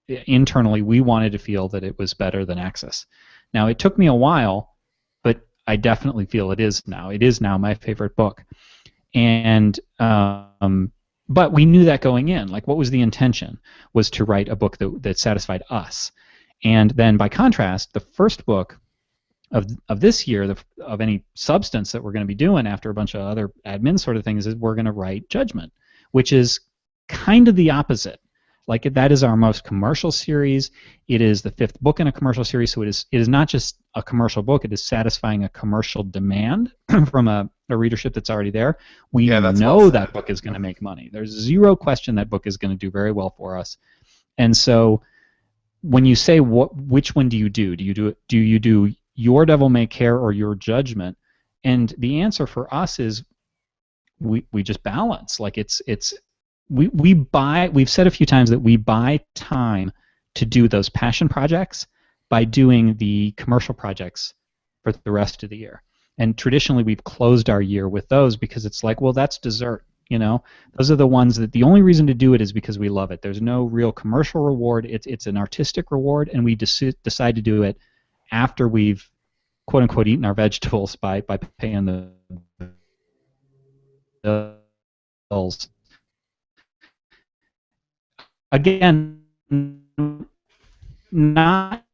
internally we wanted to feel that it was better than Axis. Now it took me a while, but I definitely feel it is now. It is now my favorite book. And but we knew that going in. Like, what was the intention? Was to write a book that satisfied us. And then, by contrast, the first book of this year, of any substance that we're going to be doing after a bunch of other admin sort of things, is we're going to write Judgment, which is kind of the opposite. Like, that is our most commercial series. It is the 5th book in a commercial series, so it is not just a commercial book. It is satisfying a commercial demand from a readership that's already there. We know that book is going to make money. There's zero question that book is going to do very well for us. And so when you say which one do you do? Do you do Your Devil May Care or Your Judgment? And the answer for us is we just balance. Like we've said a few times that we buy time to do those passion projects by doing the commercial projects for the rest of the year. And traditionally we've closed our year with those because it's like, well, that's dessert, Those are the ones that the only reason to do it is because we love it. There's no real commercial reward. It's an artistic reward, and we decide to do it after we've, quote unquote, eaten our vegetables by paying the bills. Again, not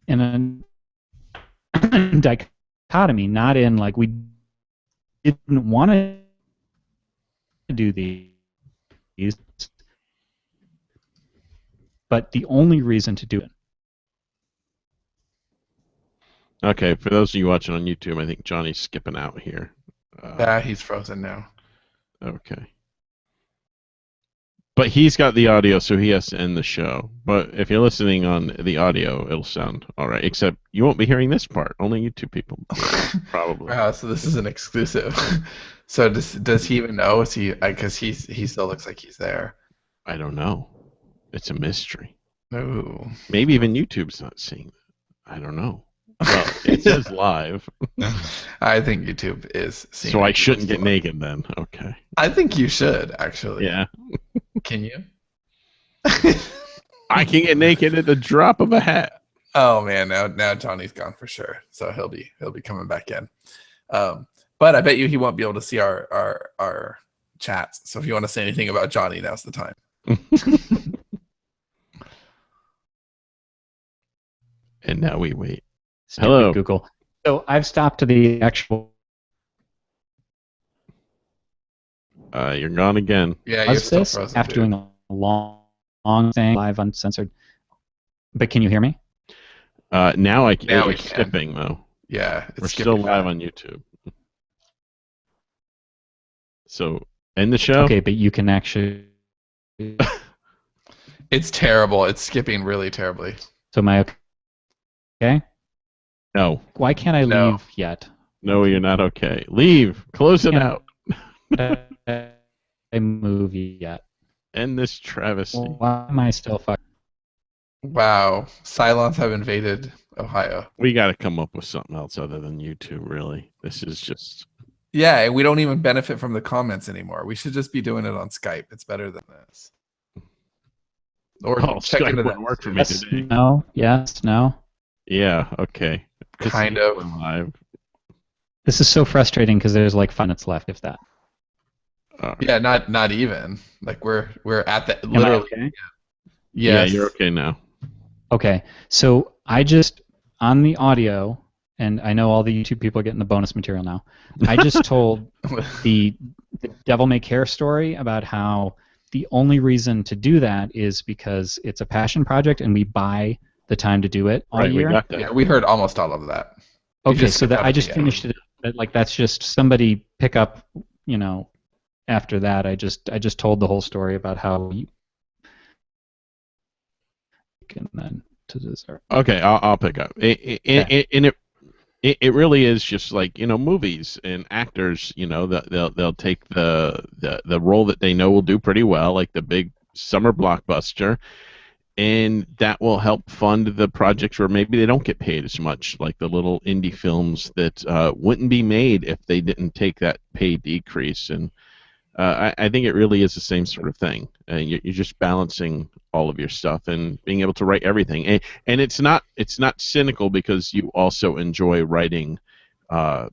in a dichotomy, not in like we didn't want to do these, but the only reason to do it. Okay, for those of you watching on YouTube, I think Johnny's skipping out here. Yeah, he's frozen now. Okay. But he's got the audio, so he has to end the show. But if you're listening on the audio, it'll sound all right. Except you won't be hearing this part. Only YouTube people, probably. Wow, so this is an exclusive. So does he even know? Is he? Because he still looks like he's there. I don't know. It's a mystery. No. Maybe even YouTube's not seeing it. I don't know. Well, it says live. I think YouTube is seeing. So I shouldn't get naked then. Okay. I think you should actually. Yeah. Can you? I can get naked at the drop of a hat. Oh man, now Johnny's gone for sure. So he'll be coming back in. But I bet you he won't be able to see our chats. So if you want to say anything about Johnny, now's the time. And now we wait. Stupid Hello, Google. So I've stopped the actual. You're gone again. Yeah, you're still this frozen. after doing a long long thing, live, uncensored. But can you hear me? Now Now we it's can. skipping though. Yeah, it's We're skipping still live back. on YouTube. So end the show. Okay, but you can actually. It's terrible. It's skipping really terribly. So am I okay? No, Why can't I No. leave yet? no, you're not okay. Leave. Close it Can't out. I move yet? End this travesty. Why am I still fucking? Wow. Cylons have invaded Ohio. We got to come up with something else other than YouTube. Really, this is just. Yeah, and we don't even benefit from the comments anymore. We should just be doing it on Skype. It's better than this. Or Oh, check Skype into wouldn't that. work for me Yes, today. no, yes, no. Yeah. Okay. Kind This is of. live. This is so frustrating because there's like 5 minutes left, if that. All right. Yeah, not even. Like we're at the Am I literally. okay? Yeah, Yes. you're okay now. Okay, so I just, on the audio, and I know all the YouTube people are getting the bonus material now, I just told the Devil May Care story about how the only reason to do that is because it's a passion project and we buy the time to do it all Right, year. we got that. Yeah, we heard almost all of that. You Okay, just so skipped that out I at the just end. finished it. Like that's just somebody pick up, after that. I just told the whole story about how you can then to dessert. Okay, I'll pick up. It really is just like movies and actors. They'll take the role that they know will do pretty well, like the big summer blockbuster, and that will help fund the projects where maybe they don't get paid as much, like the little indie films that wouldn't be made if they didn't take that pay decrease. And I think it really is the same sort of thing. You're just balancing all of your stuff and being able to write everything. And it's not cynical because you also enjoy writing, the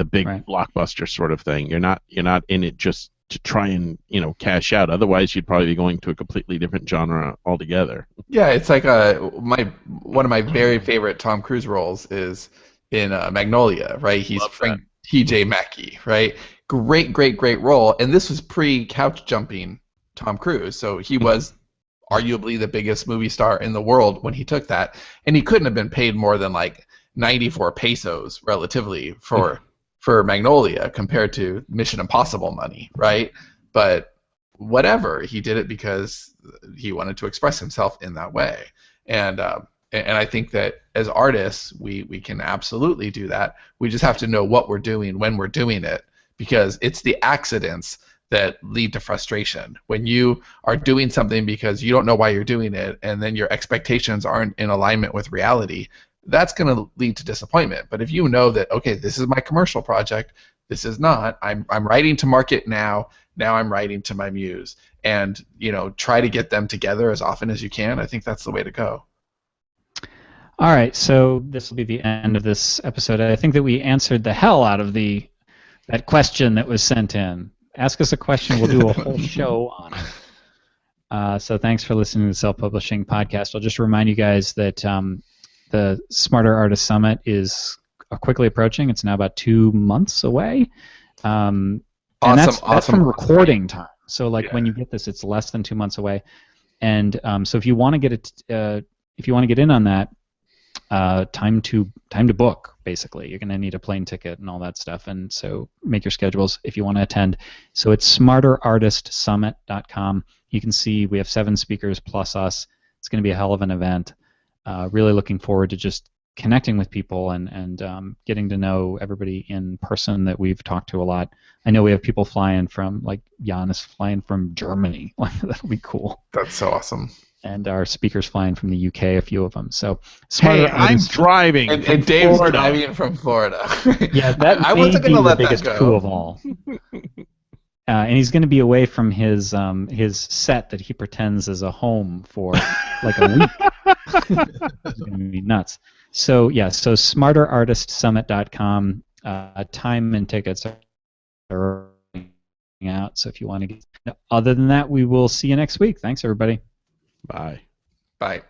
big Right. blockbuster sort of thing. You're not in it just to try and cash out. Otherwise, you'd probably be going to a completely different genre altogether. Yeah, it's like one of my very favorite Tom Cruise roles is in Magnolia, right? He's Love Frank T.J. Mackey, right? Great role, and this was pre-couch jumping Tom Cruise, so he was arguably the biggest movie star in the world when he took that, and he couldn't have been paid more than like 94 pesos relatively for Magnolia compared to Mission Impossible money, right? But whatever, he did it because he wanted to express himself in that way, and I think that as artists we can absolutely do that. We just have to know what we're doing when we're doing it, because it's the accidents that lead to frustration. When you are doing something because you don't know why you're doing it, and then your expectations aren't in alignment with reality, that's going to lead to disappointment. But if you know that, okay, this is my commercial project, this is not, I'm writing to market now I'm writing to my muse, and try to get them together as often as you can, I think that's the way to go. All right, so this will be the end of this episode. I think that we answered the hell out of that question that was sent in. Ask us a question, we'll do a whole show on it. So thanks for listening to the Self Publishing Podcast. I'll just remind you guys that the Smarter Artist Summit is quickly approaching. It's now about 2 months away. And that's from recording time. So when you get this, it's less than 2 months away. And so if you want to get in on that, time to book. Basically, you're going to need a plane ticket and all that stuff, and so make your schedules if you want to attend. So it's smarterartistsummit.com. You can see we have 7 speakers plus us. It's going to be a hell of an event. Really looking forward to just connecting with people and getting to know everybody in person that we've talked to a lot. I know we have people flying from, like Jan is flying from Germany. That'll be cool. That's so awesome. And our speakers flying from the UK, a few of them. So, Hey, I'm driving. And from Dave's Florida. driving from Florida. Yeah, that I may wasn't be gonna the let that biggest go. coup of all. And he's going to be away from his set that he pretends is a home for like a week. It's going to be nuts. So smarterartistsummit.com. Time and tickets are out. So if you want to get, other than that, we will see you next week. Thanks, everybody. Bye. Bye.